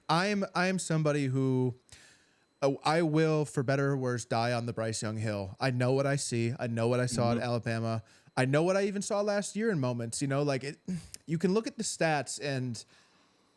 I am somebody who I will, for better or worse, die on the Bryce Young hill. I know what I see. I know what I saw at Alabama. I know what I even saw last year in moments. Like it, you can look at the stats and.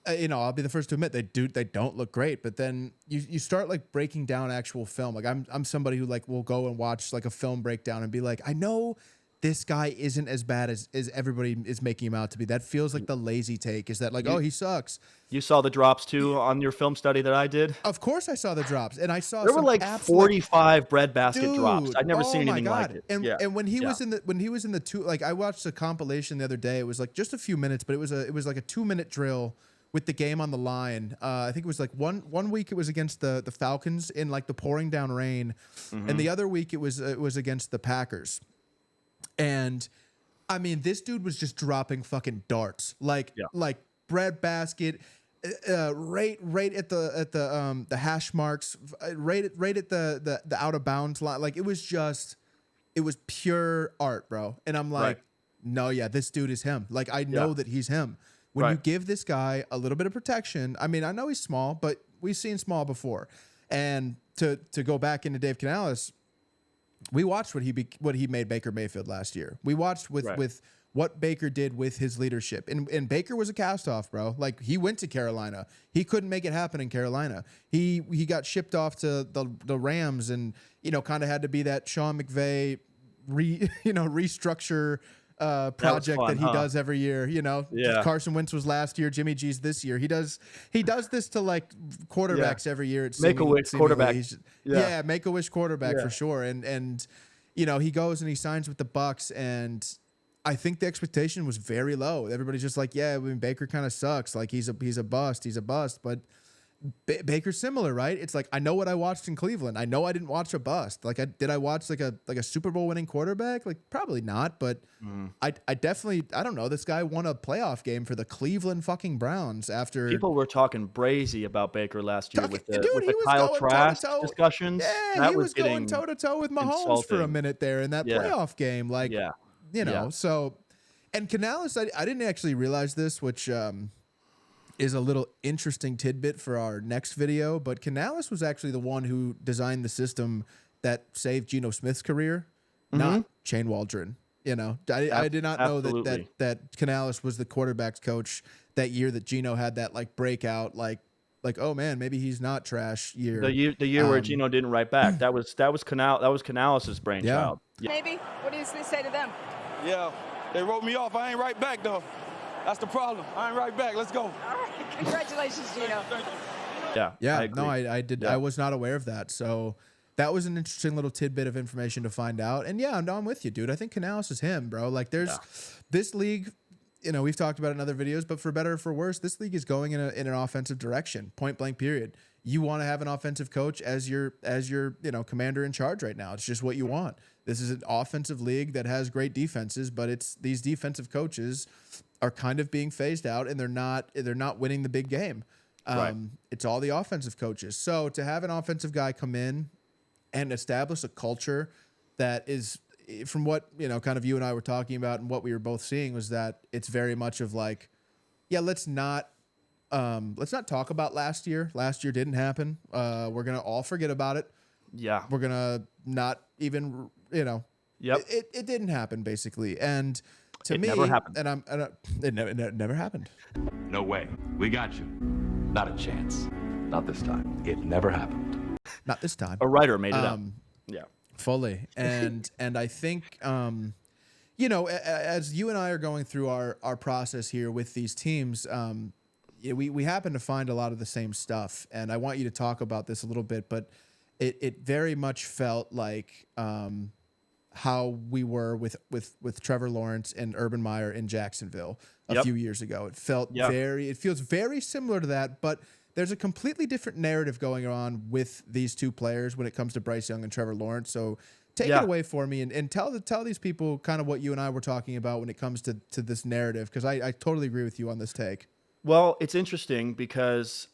I'll be the first to admit they don't look great, but then you start like breaking down actual film. Like I'm somebody who like will go and watch like a film breakdown and be like, I know this guy isn't as bad as everybody is making him out to be. That feels like the lazy take is that like, oh, he sucks. You saw the drops too on your film study that I did? Of course I saw the drops, and I saw There were some like absolute 45 breadbasket drops. dude. I'd never Oh seen my anything like god! it. And when he was in the two, like I watched a compilation the other day. It was like just a few minutes, but it was like a 2-minute drill with the game on the line. I think it was like one week it was against the Falcons in like the pouring down rain, and the other week it was against the Packers. And I mean, this dude was just dropping fucking darts, like breadbasket, right at the hash marks, right at the out of bounds line. Like it was pure art, bro. And I'm like, no, yeah, this dude is him. Like I know that he's him. When you give this guy a little bit of protection, I mean, I know he's small, but we've seen small before. And to go back into Dave Canales, we watched what he made Baker Mayfield last year. We watched with what Baker did with his leadership. And Baker was a cast-off, bro. Like, he went to Carolina. He couldn't make it happen in Carolina. He got shipped off to the Rams and, kind of had to be that Sean McVay restructure project that he does every year. Carson Wentz was last year, Jimmy G's this year. He does this to like quarterbacks every year. It's Make-A-Wish quarterback. Make-A-Wish quarterback for sure. And he goes and he signs with the Bucks, and I think the expectation was very low. Everybody's just like, yeah, I mean, Baker kind of sucks. Like he's a bust. He's a bust. But Baker's similar, right? It's like, I know what I watched in Cleveland. I know I didn't watch a bust. Like, did I watch like a Super Bowl winning quarterback? Like, probably not. But I definitely, I don't know. This guy won a playoff game for the Cleveland fucking Browns after. People were talking brazy about Baker last year with the Kyle Trask discussions. Yeah, he was going toe to toe with Mahomes for a minute there in that playoff game. Like, so, and Canales, I didn't actually realize this, which is a little interesting tidbit for our next video, but Canales was actually the one who designed the system that saved Geno Smith's career, not Shane Waldron. I did not know that Canales was the quarterback's coach that year that Geno had that like breakout, like oh man, maybe he's not trash year. The year where Geno didn't write back. That was Canales' brainchild. Yeah. Maybe. What do you say to them? Yeah, they wrote me off. I ain't right back though. That's the problem. I ain't right back. Let's go. All right. Congratulations, Geno. Yeah. No, I did. Yeah. I was not aware of that. So that was an interesting little tidbit of information to find out. And yeah, I'm with you, dude. I think Canales is him, bro. Like there's this league, we've talked about it in other videos, but for better or for worse, this league is going in an offensive direction, point blank period. You want to have an offensive coach as your commander in charge right now. It's just what you want. This is an offensive league that has great defenses, but it's these defensive coaches are kind of being phased out, and they're not winning the big game. It's all the offensive coaches. So to have an offensive guy come in and establish a culture that is, from what kind of you and I were talking about and what we were both seeing, was that it's very much of like, let's not talk about last year. Last year didn't happen. We're gonna all forget about it. Yeah, we're gonna not even it didn't happen basically. And to me, never happened. It never happened. No way. We got you. Not a chance. Not this time. It never happened. Not this time. A writer made it up. Yeah. Fully. And I think as you and I are going through our process here with these teams, we happen to find a lot of the same stuff. And I want you to talk about this a little bit, but it very much felt like how we were with Trevor Lawrence and Urban Meyer in Jacksonville a few years ago. It felt it feels very similar to that, but there's a completely different narrative going on with these two players when it comes to Bryce Young and Trevor Lawrence. So take it away for me and tell these people kind of what you and I were talking about when it comes to this narrative, because I totally agree with you on this take. Well, it's interesting because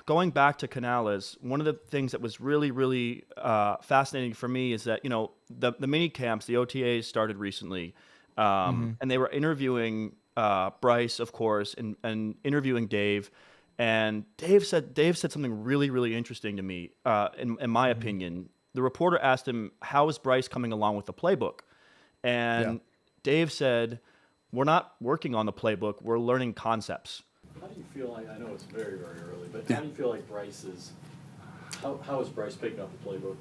going back to Canales, one of the things that was really, really fascinating for me is that, the mini camps, the OTAs started recently, and they were interviewing Bryce, of course, and interviewing Dave. And Dave said something really, really interesting to me, in my opinion. The reporter asked him, how is Bryce coming along with the playbook? And Dave said, we're not working on the playbook. We're learning concepts. How do you feel like, I know it's very, very early, but how do you feel like Bryce is, how is Bryce picking up the playbook?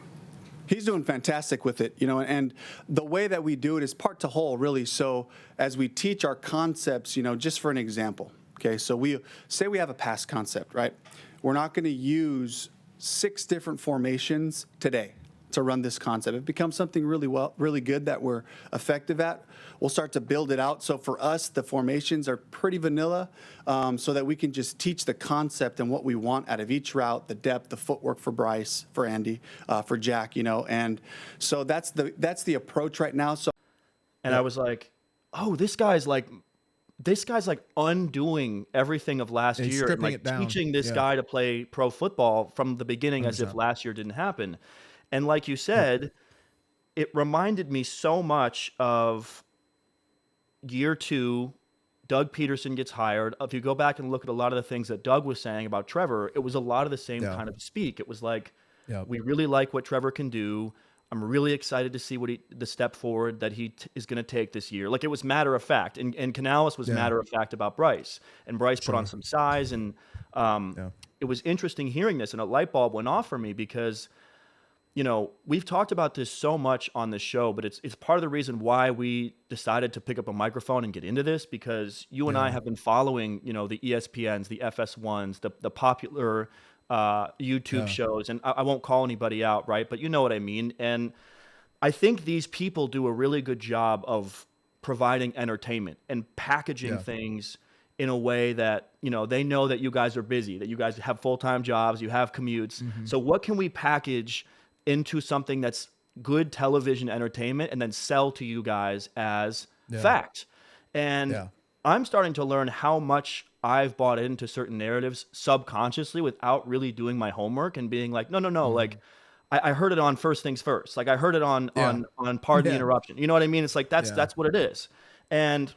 He's doing fantastic with it, and the way that we do it is part to whole, really. So as we teach our concepts, just for an example, okay, so we say we have a pass concept, right? We're not going to use 6 different formations today to run this concept. It becomes something really good that we're effective at. We'll start to build it out. So for us, the formations are pretty vanilla, so that we can just teach the concept and what we want out of each route, the depth, the footwork for Bryce, for Andy, for Jack, and so that's the approach right now. So, and I was like, oh, this guy's like undoing everything of last year, and like teaching this guy to play pro football from the beginning 100%. As if last year didn't happen. And like you said, it reminded me so much of year 2, Doug Peterson gets hired. If you go back and look at a lot of the things that Doug was saying about Trevor, it was a lot of the same kind of speak. It was like, we really like what Trevor can do. I'm really excited to see the step forward that he is going to take this year. Like, it was matter of fact, and Canales was matter of fact about Bryce. And Bryce put on some size, and it was interesting hearing this, and a light bulb went off for me because, we've talked about this so much on the show, but it's part of the reason why we decided to pick up a microphone and get into this, because you and I have been following, the ESPNs, the FS1s, the popular YouTube shows, and I won't call anybody out, right? But you know what I mean. And I think these people do a really good job of providing entertainment and packaging things in a way that, they know that you guys are busy, that you guys have full-time jobs, you have commutes. So what can we package into something that's good television entertainment and then sell to you guys as fact? And I'm starting to learn how much I've bought into certain narratives subconsciously without really doing my homework and being like, no, like I heard it on First Things First. Like, I heard it on Pardon the Interruption. You know what I mean? It's like, that's what it is. And,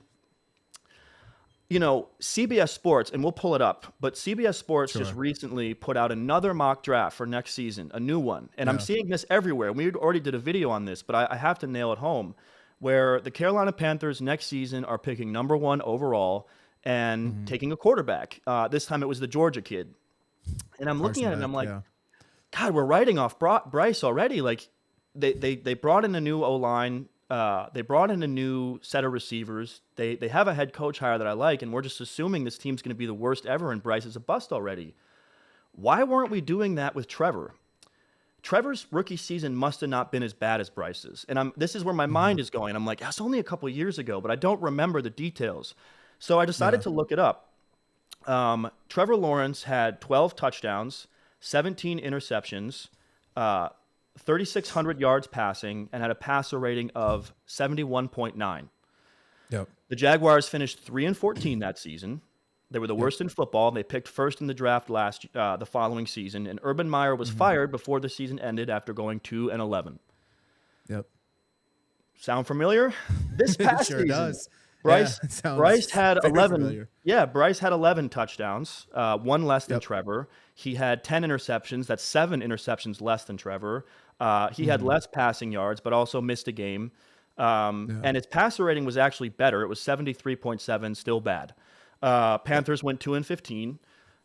CBS Sports, and we'll pull it up, but CBS Sports just recently put out another mock draft for next season, a new one. And I'm seeing this everywhere. We already did a video on this, but I have to nail it home, where the Carolina Panthers next season are picking number 1 overall and taking a quarterback. This time it was the Georgia kid. And I'm looking at it and I'm like, God, we're writing off Bryce already. Like, they brought in a new O-line. They brought in a new set of receivers. They have a head coach hire that I like, and we're just assuming this team's going to be the worst ever and Bryce is a bust already. Why weren't we doing that with Trevor? Trevor's rookie season must have not been as bad as Bryce's. And this is where my mind is going. I'm like, that's only a couple years ago, but I don't remember the details. So I decided to look it up. Trevor Lawrence had 12 touchdowns, 17 interceptions, 3,600 yards passing, and had a passer rating of 71.9. The Jaguars finished 3-14 that season. They were the worst in football. They picked first in the draft the following season, and Urban Meyer was fired before the season ended after going 2-11. Sound familiar? This past sure season, does. Bryce had 11. Familiar. Bryce had 11 touchdowns, 1 less than Trevor. He had 10 interceptions. That's 7 interceptions less than Trevor. He had less passing yards, but also missed a game. And his passer rating was actually better. It was 73.7, still bad. Panthers went 2-15,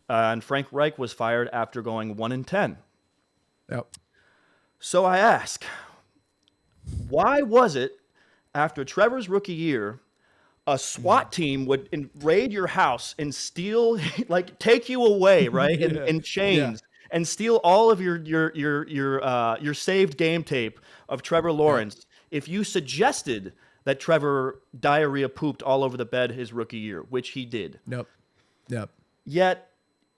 and Frank Reich was fired after going 1-10. So I ask, why was it after Trevor's rookie year, a SWAT team would raid your house and steal, like, take you away, right, in chains, and steal all of your saved game tape of Trevor Lawrence if you suggested that Trevor diarrhea pooped all over the bed his rookie year, which he did. Yet,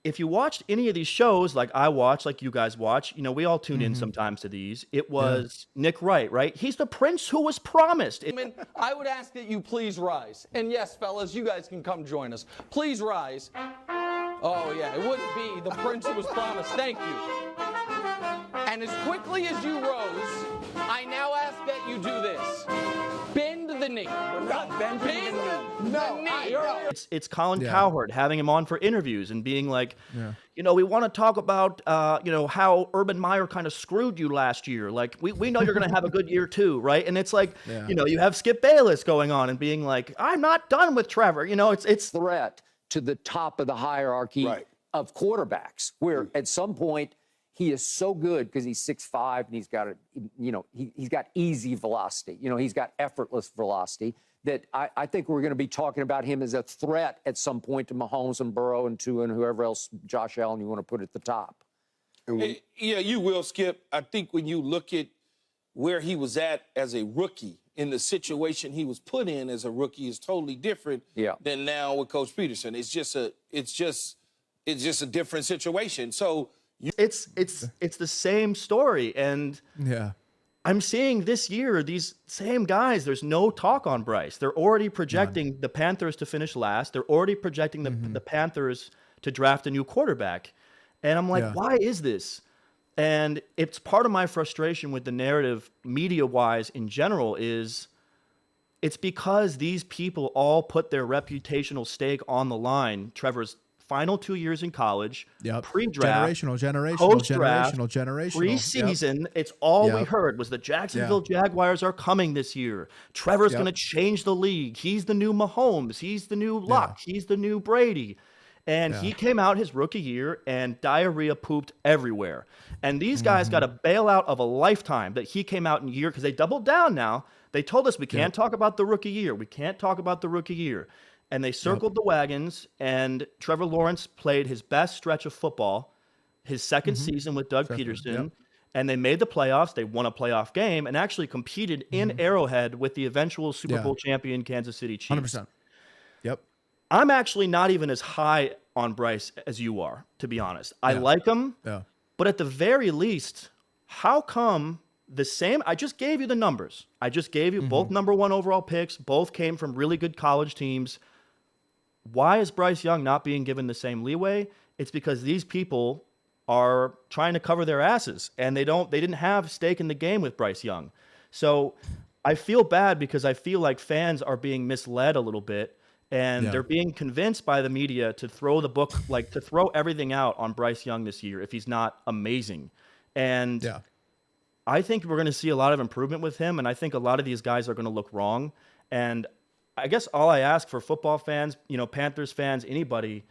if you watched any of these shows, like I watch, like you guys watch, we all tune in sometimes to these. It was Nick Wright, right? He's the prince who was promised. I would ask that you please rise. And yes, fellas, you guys can come join us. Please rise. Oh, yeah, it wouldn't be the prince who was promised. Thank you. And as quickly as you rose, I now ask that you do this. Bend to the knee. Not bend to the knee. The knee. It's Colin Cowherd having him on for interviews and being like, we want to talk about, how Urban Meyer kind of screwed you last year. Like, we know you're going to have a good year too, right? And it's like, you have Skip Bayless going on and being like, I'm not done with Trevor. It's threat to the top of the hierarchy of quarterbacks, where at some point he is so good because he's 6'5" and he's got he's got easy velocity. He's got effortless velocity. That I think we're going to be talking about him as a threat at some point to Mahomes and Burrow and Tua and whoever else, Josh Allen, you want to put at the top. Yeah, you will, Skip. I think when you look at where he was at as a rookie, in the situation he was put in as a rookie is totally different than now with Coach Peterson. It's just a different situation. So it's the same story, and I'm seeing this year these same guys. There's no talk on Bryce. They're already projecting the Panthers to finish last. They're already projecting the Panthers to draft a new quarterback, and I'm like, why is this? And it's part of my frustration with the narrative media-wise in general is it's because these people all put their reputational stake on the line. Trevor's final 2 years in college, pre-draft, generational, post-draft, generational. Preseason, it's all we heard was the Jacksonville Jaguars are coming this year. Trevor's going to change the league. He's the new Mahomes. He's the new Luck. He's the new Brady. And he came out his rookie year and diarrhea pooped everywhere. And these guys got a bailout of a lifetime that he came out in year because they doubled down now. They told us we can't talk about the rookie year. We can't talk about the rookie year. And they circled the wagons, and Trevor Lawrence played his best stretch of football, his second season with Doug Peterson, and they made the playoffs. They won a playoff game and actually competed in Arrowhead with the eventual Super Bowl champion Kansas City Chiefs. 100%. Yep. I'm actually not even as high on Bryce as you are, to be honest. I like him, but at the very least, how come the same? I just gave you the numbers. I just gave you both number one overall picks. Both came from really good college teams. Why is Bryce Young not being given the same leeway? It's because these people are trying to cover their asses, and they didn't have stake in the game with Bryce Young. So I feel bad because I feel like fans are being misled a little bit, and they're being convinced by the media to throw to throw everything out on Bryce Young this year if he's not amazing. And I think we're going to see a lot of improvement with him, and I think a lot of these guys are going to look wrong. And I guess all I ask for football fans, Panthers fans, anybody,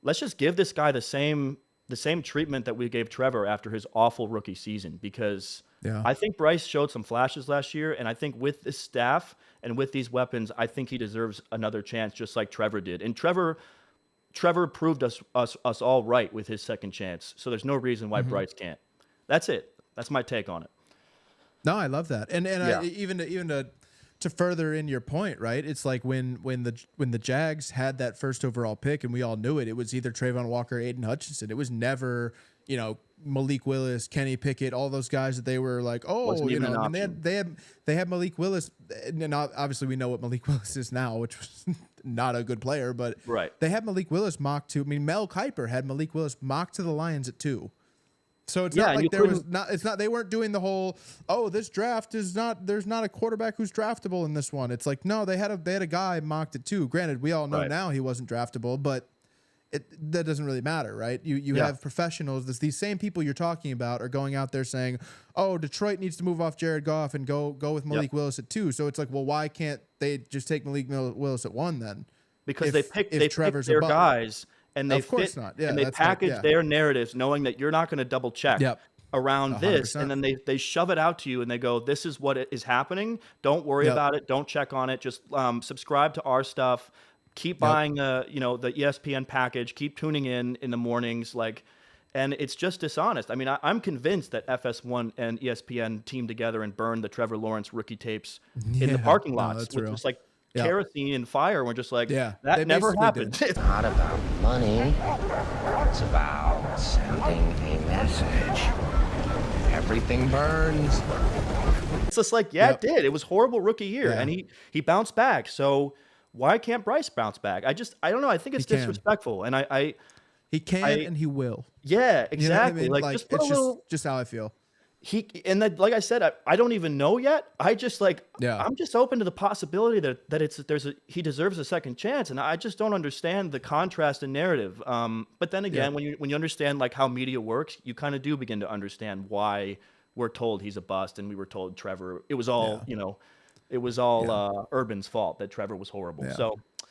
let's just give this guy the same treatment that we gave Trevor after his awful rookie season, because I think Bryce showed some flashes last year, and I think with this staff and with these weapons, I think he deserves another chance just like Trevor did. And Trevor proved us all right with his second chance, so there's no reason why Bryce can't. That's it. That's my take on it. No, I love that. And even to further in your point, right? It's like when the Jags had that first overall pick, and we all knew it was either Trayvon Walker or Aiden Hutchinson. It was never, Malik Willis, Kenny Pickett, all those guys that they were like, they had Malik Willis, and obviously we know what Malik Willis is now, which was not a good player, but they had Malik Willis mocked to. I mean, Mel Kiper had Malik Willis mocked to the Lions at 2. So it's not like they weren't doing the whole, this draft there's not a quarterback who's draftable in this one. It's like, no, they had a guy mocked at 2. Granted, we all know now he wasn't draftable, but that doesn't really matter, right? You have professionals. These same people you're talking about are going out there saying, Detroit needs to move off Jared Goff and go with Malik Willis at 2. So it's like, well, why can't they just take Malik Willis at 1 then? Because they picked their guys. And they package their narratives knowing that you're not going to double check around 100%. This. And then they shove it out to you and they go, this is what is happening. Don't worry about it. Don't check on it. Just subscribe to our stuff. Keep buying the ESPN package. Keep tuning in the mornings. And it's just dishonest. I mean, I'm convinced that FS1 and ESPN teamed together and burned the Trevor Lawrence rookie tapes in the parking lots. Which was like kerosene and fire. We're just like, that never happened. It's not about money. It's about sending a message. Everything burns. It's just like, it did. It was horrible rookie year, and he bounced back. So why can't Bryce bounce back? I don't know. I think it's disrespectful, and he can and he will. Yeah, exactly. You know what I mean? Like just put it's just how I feel. like I said, I don't even know yet. I'm just open to the possibility that he deserves a second chance, and I just don't understand the contrast in narrative. But then again, when you understand like how media works, you kind of do begin to understand why we're told he's a bust, and we were told Trevor. It was all Urban's fault that Trevor was horrible. Yeah. So